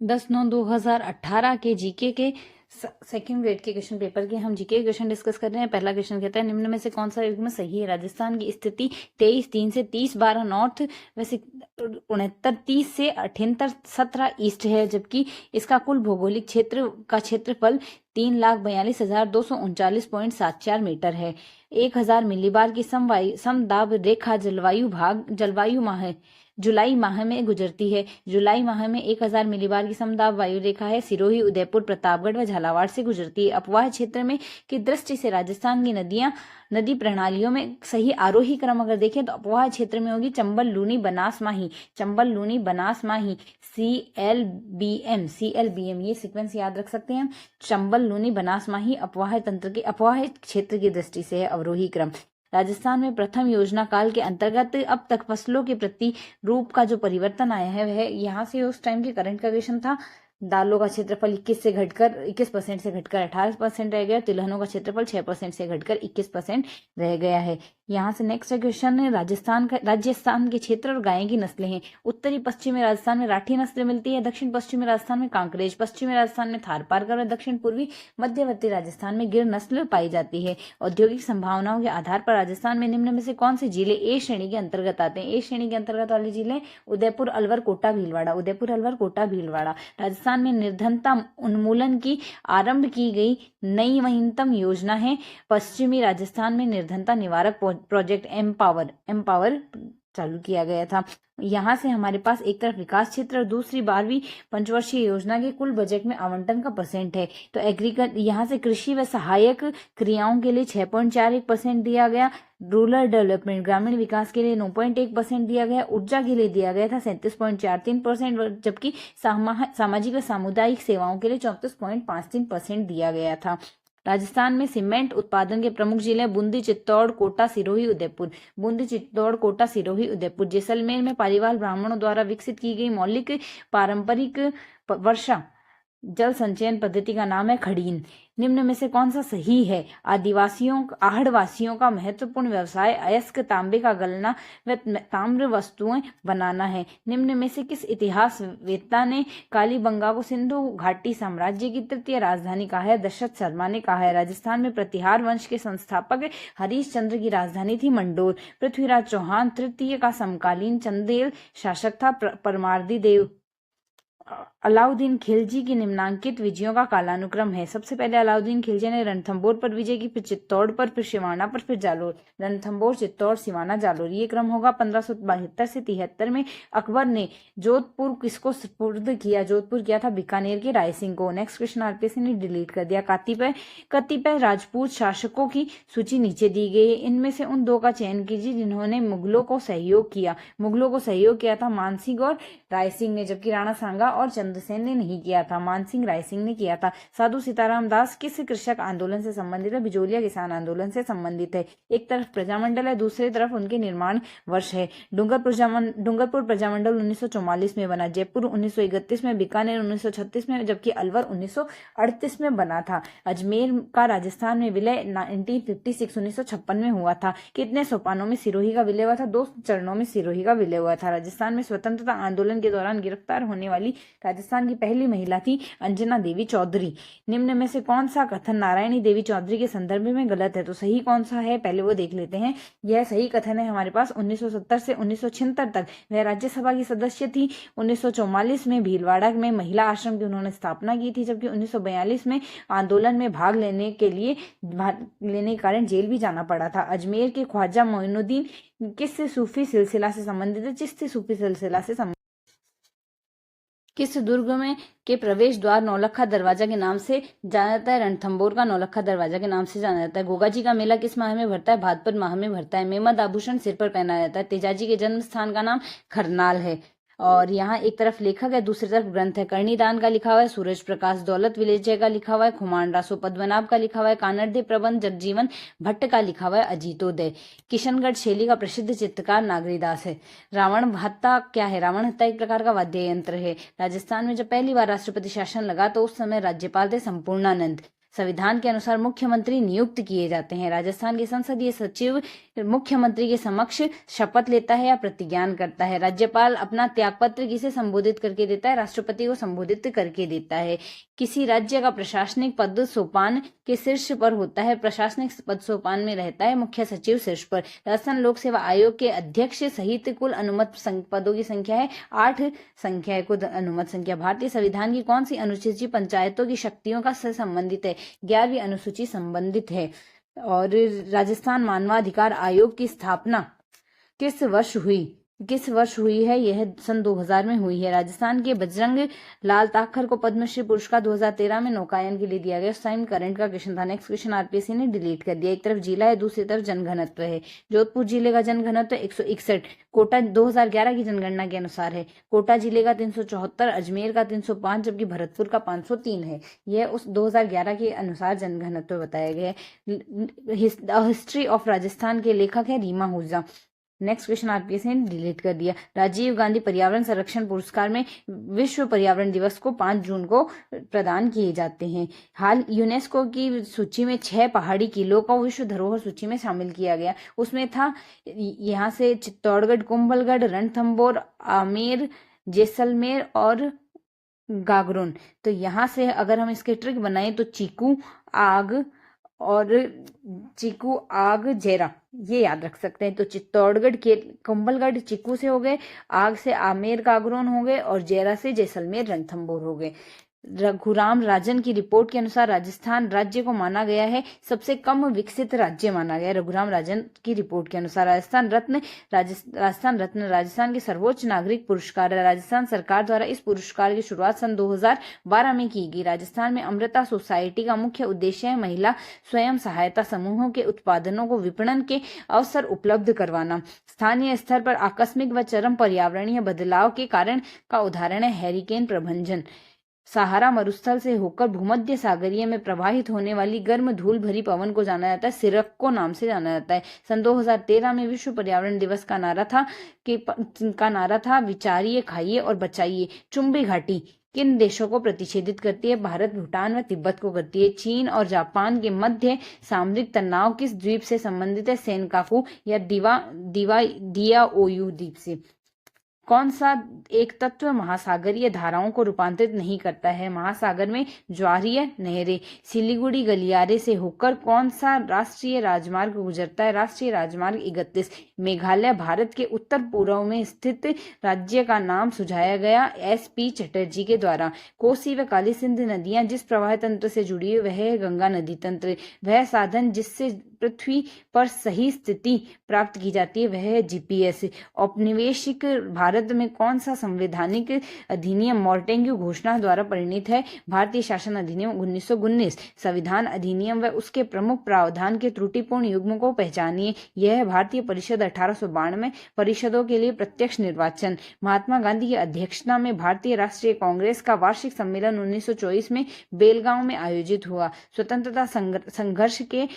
10/9/2018 के जीके के second grade के क्वेश्चन पेपर के हम जीके क्वेश्चन डिस्कस कर रहे हैं। पहला क्वेश्चन कहता है निम्न में से कौन सा युग्म सही है। राजस्थान की स्थिति 23/3 से 30/12 नॉर्थ, वैसे 69/30 से 78/17 ईस्ट है, जबकि इसका कुल भौगोलिक क्षेत्र का क्षेत्रफल 3,42,239.74 मीटर है। 1000 मिलीबार की समदाब रेखा जुलाई माह में गुजरती है। जुलाई माह में 1000 मिलीबार की समदाब वायु रेखा है सिरोही, उदयपुर, प्रतापगढ़ व झालावाड़ से गुजरती है। अपवाह क्षेत्र में की दृष्टि से राजस्थान की नदी प्रणालियों में सही आरोही क्रम अगर देखें तो अपवाह क्षेत्र में होगी चंबल, लूनी, बनास, माही, CLBM ये सीक्वेंस याद रख सकते हैं हम। चंबल, लूनी, बनास, माही अपवाह क्षेत्र की दृष्टि से है अवरोही क्रम। राजस्थान में प्रथम योजना काल के अंतर्गत अब तक फसलों के प्रति रूप का जो परिवर्तन आया है वह यहाँ से उस टाइम के करंट का क्वेश्चन था। दालों का क्षेत्रफल 21% से घटकर 18% रह गया। तिलहनों का क्षेत्रफल 6% से घटकर 21% रह गया है। यहाँ से नेक्स्ट क्वेश्चन है राजस्थान के क्षेत्र और गाय की नस्लें हैं। उत्तरी पश्चिमी राजस्थान में राठी नस्लें मिलती है, दक्षिण पश्चिमी राजस्थान में कांकरेज, पश्चिमी राजस्थान में थारपारकर और दक्षिण पूर्वी मध्यवर्ती राजस्थान में गिर नस्ल पाई जाती है। औद्योगिक संभावनाओं के आधार पर राजस्थान में निम्न में से कौन से जिले ए श्रेणी के अंतर्गत आते हैं। ए श्रेणी के अंतर्गत वाले जिले उदयपुर, अलवर, कोटा, भीलवाड़ा। राजस्थान में निर्धनता उन्मूलन की आरंभ की गई नई नवीनतम योजना है पश्चिमी राजस्थान में निर्धनता निवारक प्रोजेक्ट एम्पावर चालू किया गया था। यहाँ से हमारे पास एक तरफ विकास क्षेत्र और दूसरी 12वीं पंचवर्षीय योजना के कुल बजट में आवंटन का परसेंट है। तो यहाँ से कृषि व सहायक क्रियाओं के लिए 6.41% दिया गया। रूरल डेवलपमेंट ग्रामीण विकास के लिए 9.1% दिया गया। ऊर्जा के लिए दिया गया था 37.43%, जबकि सामाजिक व सामुदायिक सेवाओं के लिए 34.53% दिया गया था। राजस्थान में सीमेंट उत्पादन के प्रमुख जिले बूंदी, चित्तौड़, कोटा, सिरोही, उदयपुर। जैसलमेर में पालीवाल ब्राह्मणों द्वारा विकसित की गई मौलिक पारंपरिक वर्षा जल संचयन पद्धति का नाम है खड़ीन। निम्न में से कौन सा सही है। आहड़वासियों का महत्वपूर्ण व्यवसाय अयस्क तांबे का गलना व ताम्र वस्तुएं बनाना है। निम्न में से किस इतिहासवेत्ता ने कालीबंगा को सिंधु घाटी साम्राज्य की तृतीय राजधानी कहा है। दशरथ शर्मा ने कहा है। राजस्थान में प्रतिहार वंश के संस्थापक हरीश चंद्र की राजधानी थी मंडोर। पृथ्वीराज चौहान तृतीय का समकालीन चंदेल शासक था। परमार्दी देव अलाउद्दीन खिलजी की निम्नांकित विजयों का कालानुक्रम है। सबसे पहले अलाउद्दीन खिलजी ने रणथंभौर पर विजय की, फिर चित्तौड़ पर, फिर सिवाना पर, फिर जालोर। रणथंभौर, चित्तौड़, सिवाना, जालोर ये क्रम होगा। 1572 से 73 में अकबर ने जोधपुर किसको सुपुर्द किया। जोधपुर किया था बीकानेर के राय सिंह को। नेक्स्ट क्वेश्चन आरपीएससी ने डिलीट कर दिया। कतिपय राजपूत शासकों की सूची नीचे दी गई। इनमें से उन दो का चयन कीजिए जिन्होंने मुगलों को सहयोग किया था मानसिंह और राय सिंह ने, जबकि राणा सांगा और चंद्रसेन ने नहीं किया था। मानसिंह, राय सिंह ने किया था। साधु सीताराम दास किस कृषक आंदोलन से संबंधित है। बिजोलिया किसान आंदोलन से संबंधित है। एक तरफ प्रजामंडल है, दूसरी तरफ उनके निर्माण वर्ष है। डूंगरपुर प्रजामंडल 1944 में बना, जयपुर 1931 में, बीकानेर 1936 में, जबकि अलवर 1938 में बना था। अजमेर का राजस्थान में विलय 1956 में हुआ था। कितने सोपानों में सिरोही का विलय हुआ था। 2 चरणों में सिरोही का विलय हुआ था। राजस्थान में स्वतंत्रता आंदोलन के दौरान गिरफ्तार होने वाली राजस्थान की पहली महिला थी अंजना देवी चौधरी। निम्न में से कौन सा कथन नारायणी देवी चौधरी के संदर्भ में गलत है। तो सही कौन सा है पहले वो देख लेते हैं। यह सही कथन है हमारे पास 1970 से 1976 तक वह राज्यसभा की सदस्य थी। 1944 में भीलवाड़ा में महिला आश्रम की उन्होंने स्थापना की थी, जबकि 1942 में आंदोलन में भाग लेने के कारण जेल भी जाना पड़ा था। अजमेर के ख्वाजा मोइनुद्दीन किस सूफी सिलसिला से संबंधित है। चिश्ती सूफी सिलसिला से संबंधित। किस दुर्ग में के प्रवेश द्वार नौलखा दरवाजा के नाम से जाना जाता है। रणथंभौर का नौलखा दरवाजा के नाम से जाना जाता है। गोगा जी का मेला किस माह में भरता है। भाद्रपद माह में भरता है। मेमद आभूषण सिर पर पहना जाता है। तेजाजी के जन्म स्थान का नाम खरनाल है। और यहाँ एक तरफ लेखक है, दूसरी तरफ ग्रंथ है। कर्णीदान का लिखा हुआ है सूरज प्रकाश दौलत विलेजय का लिखा हुआ है खुमान रासो पद्मनाभ का लिखा हुआ है कानरदे प्रबंध जगजीवन भट्ट का लिखा हुआ है अजीतोदय। किशनगढ़ शैली का प्रसिद्ध चित्रकार नागरीदास है। रावण हत्ता क्या है। रावण हत्ता एक प्रकार का वाद्य यंत्र है। राजस्थान में जब पहली बार राष्ट्रपति शासन लगा तो उस समय राज्यपाल थे संपूर्णानंद। संविधान के अनुसार मुख्यमंत्री नियुक्त किए जाते हैं। राजस्थान के संसदीय सचिव मुख्यमंत्री के समक्ष शपथ लेता है या प्रतिज्ञान करता है। राज्यपाल अपना त्यागपत्र किसे संबोधित करके देता है? राष्ट्रपति को संबोधित करके देता है। किसी राज्य का प्रशासनिक पद सोपान के शीर्ष पर होता है। प्रशासनिक पद सोपान में रहता है, मुख्य सचिव शीर्ष पर। राजस्थान लोक सेवा आयोग के अध्यक्ष सहित कुल अनुमत पदों की संख्या है 8 संख्या है कुल अनुमत संख्या। भारतीय संविधान की कौन सी अनुसूची पंचायतों की शक्तियों का से संबंधित है? 11वीं अनुसूची संबंधित है। और राजस्थान मानवाधिकार आयोग की स्थापना किस वर्ष हुई है? यह सन 2000 में हुई है। राजस्थान के बजरंग लाल ताखर को पद्मश्री पुरस्कार 2013 में नौकायन के लिए दिया गया। उस टाइम करंट का क्वेश्चन था। नेक्स्ट क्वेश्चन आरपीएससी ने डिलीट कर दिया। एक तरफ जिला है, दूसरी तरफ जनघनत्व है। जोधपुर जिले का जनघनत्व 161, कोटा 2011 की जनगणना के अनुसार है। कोटा जिले का 374, अजमेर का 305, जबकि भरतपुर का 503 है। यह उस 2011 के अनुसार जनघनत्व बताया गया है। हिस्ट्री ऑफ राजस्थान के लेखक है रीमा हुज्जा। नेक्स्ट क्वेश्चन आरपीएससी ने डिलीट कर दिया। राजीव गांधी पर्यावरण संरक्षण पुरस्कार में विश्व पर्यावरण दिवस को 5 जून को प्रदान किए जाते हैं। हाल यूनेस्को की सूची में 6 पहाड़ी किलों को विश्व धरोहर सूची में शामिल किया गया। उसमें था यहाँ से चित्तौड़गढ़, कुंभलगढ़, रणथंभौर, आमेर, जैसलमेर और गागरोन। तो यहाँ से अगर हम इसके ट्रिक बनाएं तो चीकू, आग, जेरा, ये याद रख सकते हैं। तो चित्तौड़गढ़ के कुंभलगढ़ चीकू से हो गए, आग से आमेर गागरोन हो गए और जेरा से जैसलमेर रणथंभौर हो गए। रघुराम राजन की रिपोर्ट के अनुसार राजस्थान राज्य को माना गया है सबसे कम विकसित राज्य माना गया है। रघुराम राजन की रिपोर्ट के अनुसार राजस्थान रत्न राजस्थान के सर्वोच्च नागरिक पुरस्कार है। राजस्थान सरकार द्वारा इस पुरस्कार की शुरुआत सन 2012 में की गई। राजस्थान में अमृता सोसाइटी का मुख्य उद्देश्य है महिला स्वयं सहायता समूहों के उत्पादनों को विपणन के अवसर उपलब्ध करवाना। स्थानीय स्तर पर आकस्मिक व चरम पर्यावरणीय बदलाव के कारण का उदाहरण है हैरिकेन प्रबंधन। सहारा मरुस्थल से होकर भूमध्य सागरीय में प्रवाहित होने वाली गर्म धूल भरी पवन को जाना जाता है सिरक्को नाम से जाना जाता है। सन 2013 में विश्व पर्यावरण दिवस का नारा था विचारिए, खाइए और बचाइए। चुंबी घाटी किन देशों को प्रतिषेधित करती है? भारत, भूटान व तिब्बत को करती है। चीन और जापान के मध्य सामरिक तनाव किस द्वीप से संबंधित है? सेनकाकू या दियाओयू द्वीप से। कौन सा एक तत्व महासागरीय धाराओं को रूपांतरित नहीं करता है? महासागर में ज्वारीय नहरें। सिलीगुड़ी गलियारे से होकर कौन सा राष्ट्रीय राजमार्ग गुजरता है? राष्ट्रीय राजमार्ग 31। मेघालय भारत के उत्तर पूर्व में स्थित राज्य का नाम सुझाया गया SP चटर्जी के द्वारा। कोसी व काली सिंध नदियां जिस प्रवाह तंत्र से जुड़ी है वह है गंगा नदी तंत्र। वह साधन जिससे पृथ्वी पर सही स्थिति प्राप्त की जाती है वह है GPS। औपनिवेशिक भारत में कौन सा संवैधानिक अधिनियम मॉन्टेग्यू घोषणा द्वारा परिणित है? भारतीय शासन अधिनियम 1919। संविधान अधिनियम व उसके प्रमुख प्रावधान के त्रुटिपूर्ण युग्म को पहचानिए। यह है भारतीय परिषद 1892। परिषदों के लिए प्रत्यक्ष निर्वाचन। महात्मा गांधी की अध्यक्षता में भारतीय राष्ट्रीय कांग्रेस का वार्षिक सम्मेलन 1924 में बेलगांव में आयोजित हुआ। स्वतंत्रता संघर्ष के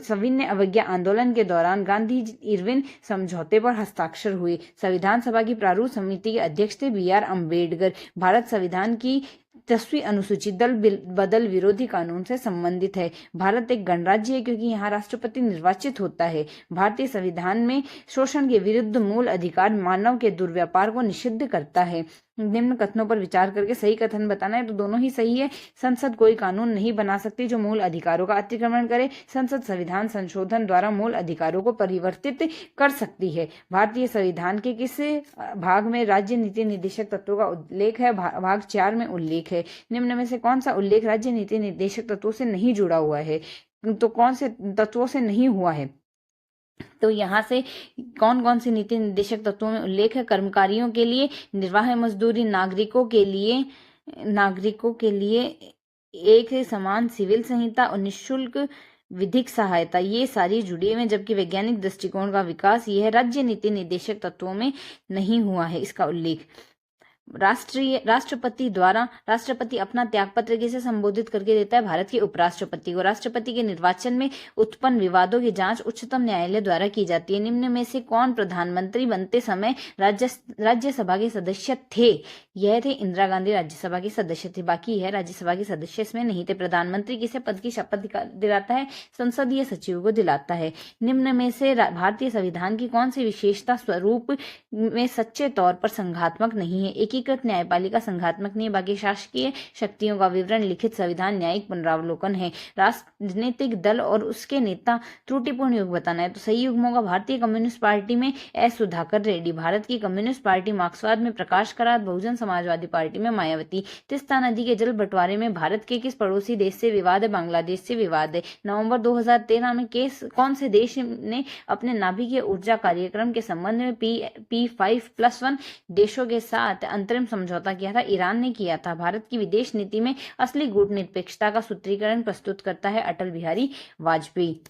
सविनय अवज्ञा आंदोलन के दौरान गांधी इरविन समझौते पर हस्ताक्षर हुए। संविधान सभा की प्रारूप समिति के अध्यक्ष थे BR अम्बेडकर। भारत संविधान की 10वीं अनुसूची दल बदल विरोधी कानून से संबंधित है। भारत एक गणराज्य है क्योंकि यहाँ राष्ट्रपति निर्वाचित होता है। भारतीय संविधान में शोषण के विरुद्ध मूल अधिकार मानव के दुर्व्यापार को निषिद्ध करता है। निम्न कथनों पर विचार करके सही कथन बताना है। तो दोनों ही सही है। संसद कोई कानून नहीं बना सकती जो मूल अधिकारों का अतिक्रमण करे। संसद संविधान संशोधन द्वारा मूल अधिकारों को परिवर्तित कर सकती है। भारतीय संविधान के किस भाग में राज्य नीति निर्देशक तत्वों का उल्लेख है? भाग 4 में उल्लेख है। निम्न में से कौन सा उल्लेख राज्य नीति निर्देशक तत्वों से नहीं जुड़ा हुआ है? तो कौन से तत्वों से नहीं हुआ है? तो यहाँ से कौन कौन से नीति निर्देशक तत्वों में उल्लेख है? कर्मकारियों के लिए निर्वाह मजदूरी, नागरिकों के लिए एक समान सिविल संहिता और निःशुल्क विधिक सहायता, ये सारी जुड़ी हुई हैं। जबकि वैज्ञानिक दृष्टिकोण का विकास, यह राज्य नीति निर्देशक तत्वों में नहीं हुआ है इसका उल्लेख। राष्ट्रपति अपना त्यागपत्र किसे संबोधित करके देता है? भारत के उपराष्ट्रपति को। राष्ट्रपति के निर्वाचन में उत्पन्न विवादों की जांच उच्चतम न्यायालय द्वारा की जाती है। निम्न में से कौन प्रधानमंत्री बनते समय राज्यसभा के सदस्य थे? यह थे इंदिरा गांधी राज्यसभा के सदस्य थे, बाकी यह राज्यसभा के सदस्य इसमें नहीं थे। प्रधानमंत्री किसे पद की शपथ दिलाता है? संसदीय सचिव को दिलाता है। निम्न में से भारतीय संविधान की कौन सी विशेषता स्वरूप में सच्चे तौर पर संघात्मक नहीं है? एकीकृत न्यायपालिका संघात्मक नहीं है, बाकी शासकीय शक्तियों का विवरण लिखित संविधान न्यायिक पुनरावलोकन है। राजनीतिक दल और उसके नेता त्रुटिपूर्ण युग बताना है, तो सही युग्म होगा भारतीय कम्युनिस्ट पार्टी में एस सुधाकर रेड्डी, भारत की कम्युनिस्ट पार्टी मार्क्सवाद में प्रकाश करात, बहुजन समाजवादी पार्टी में मायावती। तीस्ता नदी के जल बंटवारे में भारत के किस पड़ोसी देश से विवाद है? बांग्लादेश से विवाद है। नवंबर 2013 में कौन से देश ने अपने नाभिकीय ऊर्जा कार्यक्रम के संबंध में P5+1 देशों के साथ अंतरिम समझौता किया था? ईरान ने किया था। भारत की विदेश नीति में असली कूटनीतिकता का सूत्रीकरण प्रस्तुत करता है अटल बिहारी वाजपेयी।